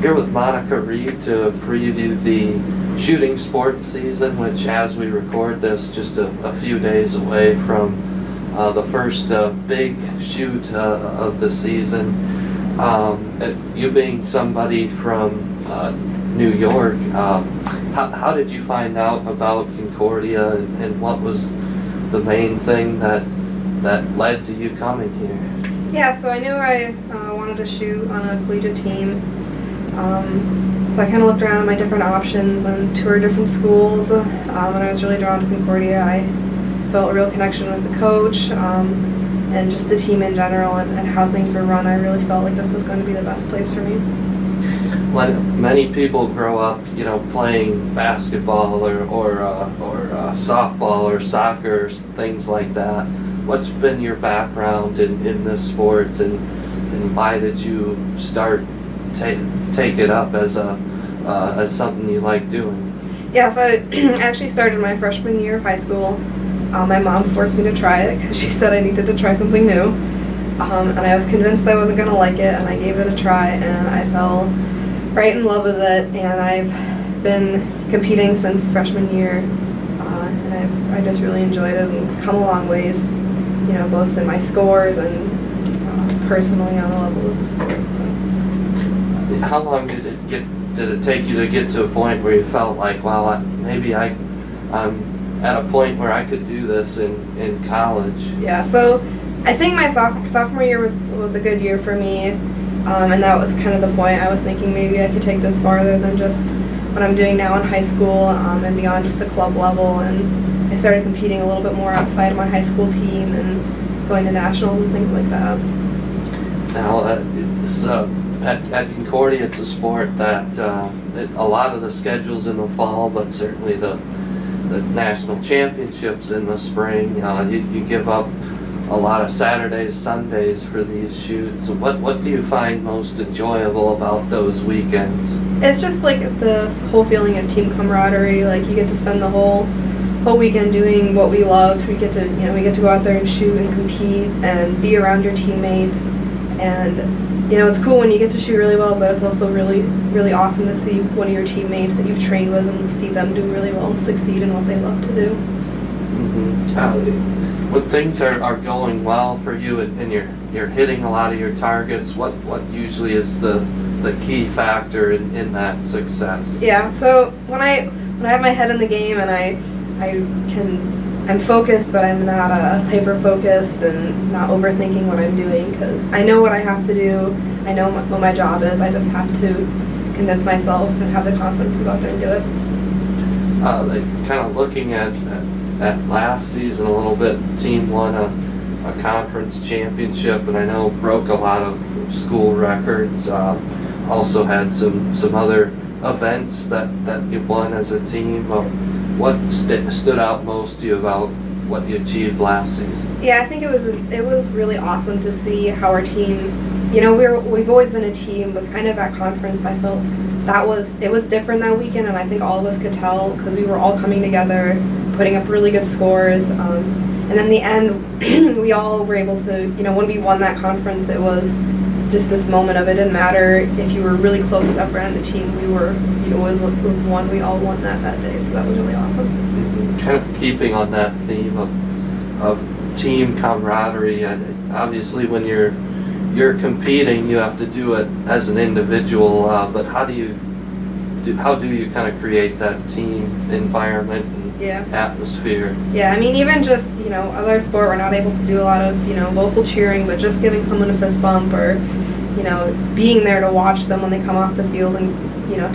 Here with Monica Reed to preview the shooting sports season, which as we record this, just a few days away from the first big shoot of the season. You being somebody from New York, how did you find out about Concordia, and what was the main thing that led to you coming here? Yeah, so I knew I wanted to shoot on a collegiate team. So I kind of looked around at my different options and toured different schools, and I was really drawn to Concordia. I felt a real connection with the coach and just the team in general, and housing for Run. I really felt like this was going to be the best place for me. When many people grow up, playing basketball or softball or soccer, things like that, what's been your background in this sport, and why did you start take it up as something you like doing? Yeah, so I actually started my freshman year of high school. My mom forced me to try it because she said I needed to try something new, and I was convinced I wasn't going to like it, and I gave it a try, and I fell right in love with it, and I've been competing since freshman year, and I just really enjoyed it and come a long ways, both in my scores and personally on the level of the sport. So. How long did it take you to get to a point where you felt like, wow, maybe I'm at a point where I could do this in college? Yeah, so I think my sophomore year was a good year for me, and that was kind of the point. I was thinking maybe I could take this farther than just what I'm doing now in high school, and beyond just a club level, and I started competing a little bit more outside of my high school team and going to nationals and things like that. Now, at Concordia, it's a sport that a lot of the schedule's in the fall, but certainly the national championships in the spring. You give up a lot of Saturdays, Sundays for these shoots. What do you find most enjoyable about those weekends? It's just like the whole feeling of team camaraderie. Like you get to spend the whole weekend doing what we love. We get to go out there and shoot and compete and be around your teammates, and it's cool when you get to shoot really well, but it's also really, really awesome to see one of your teammates that you've trained with and see them do really well and succeed in what they love to do. Mm-hmm. When things are going well for you and you're hitting a lot of your targets, what usually is the key factor in that success? Yeah, so when I have my head in the game and I'm focused, but I'm not hyper-focused and not overthinking what I'm doing, because I know what I have to do. I know what my job is. I just have to convince myself and have the confidence to go out there and do it. Kind of looking at last season a little bit, the team won a conference championship, and I know broke a lot of school records. Also had some other events that you won as a team. What stood out most to you about what you achieved last season? Yeah, I think it was really awesome to see how our team, we've always been a team, but kind of at conference I felt it was different that weekend, and I think all of us could tell because we were all coming together, putting up really good scores, and then the end we all were able to, when we won that conference, it was just this moment of it didn't matter if you were really close with everyone on the team. We were, it was one. We all won that day, so that was really awesome. Kind of keeping on that theme of team camaraderie, and obviously when you're competing, you have to do it as an individual. But how do you kind of create that team environment and atmosphere? Yeah, I mean, even just other sport, we're not able to do a lot of vocal cheering, but just giving someone a fist bump or being there to watch them when they come off the field and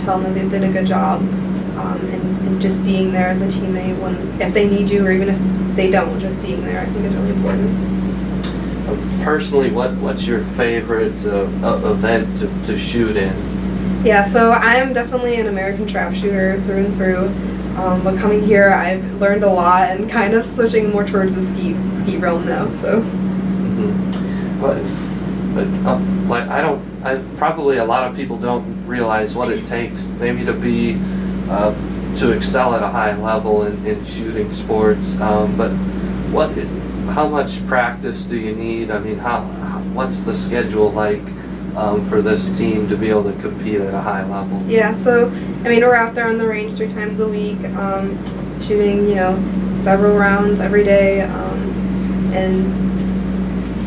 telling them they did a good job, and just being there as a teammate if they need you or even if they don't, just being there I think is really important. Personally, what's your favorite event to shoot in? Yeah, so I am definitely an American trap shooter through and through. But coming here, I've learned a lot and kind of switching more towards the ski realm now. So. Mm-hmm. Probably a lot of people don't realize what it takes maybe to excel at a high level in shooting sports. But how much practice do you need? I mean, what's the schedule like for this team to be able to compete at a high level? Yeah, so I mean we're out there on the range 3 times a week, shooting several rounds every day, and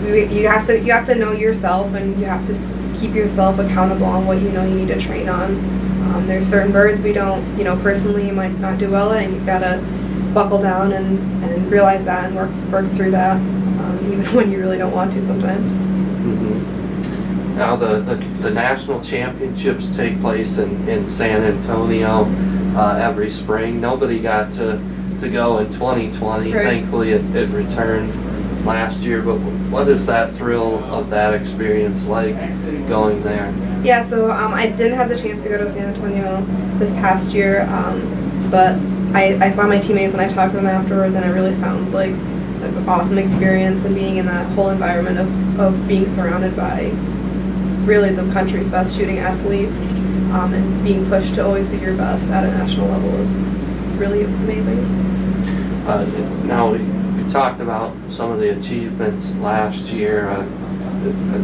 you have to know yourself, and you have to keep yourself accountable on what you need to train on. There's certain birds we don't, personally you might not do well at, and you've got to buckle down and realize that and work through that, even when you really don't want to sometimes. Mm-hmm. Now the national championships take place in San Antonio every spring. Nobody got to go in 2020. Right. Thankfully it returned last year, but what is that thrill of that experience like going there? Yeah, so I didn't have the chance to go to San Antonio this past year, but I saw my teammates and I talked to them afterwards, and it really sounds like an awesome experience, and being in that whole environment of being surrounded by really the country's best shooting athletes, and being pushed to always do your best at a national level is really amazing. Now we talked about some of the achievements last year. I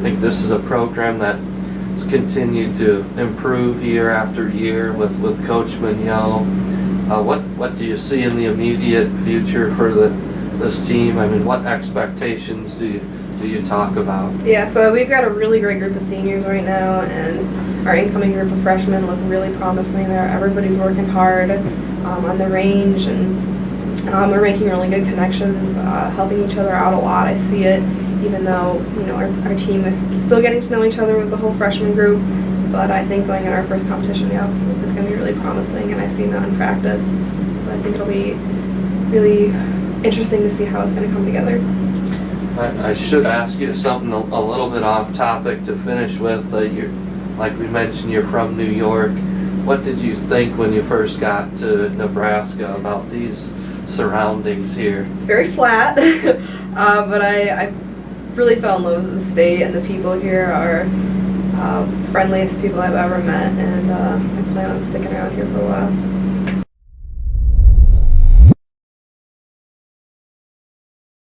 think this is a program that has continued to improve year after year with Coach Mignot. What do you see in the immediate future for this team? I mean, what expectations do you talk about? Yeah, so we've got a really great group of seniors right now, and our incoming group of freshmen look really promising there. Everybody's working hard on the range, and we're making really good connections, helping each other out a lot. I see it, even though our team is still getting to know each other with the whole freshman group. But I think going in our first competition, it's going to be really promising, and I've seen that in practice. So I think it'll be really interesting to see how it's going to come together. I should ask you something a little bit off topic to finish with. Like we mentioned, you're from New York. What did you think when you first got to Nebraska about these surroundings here? It's very flat, but I really fell in love with the state, and the people here are friendliest people I've ever met, and I plan on sticking around here for a while.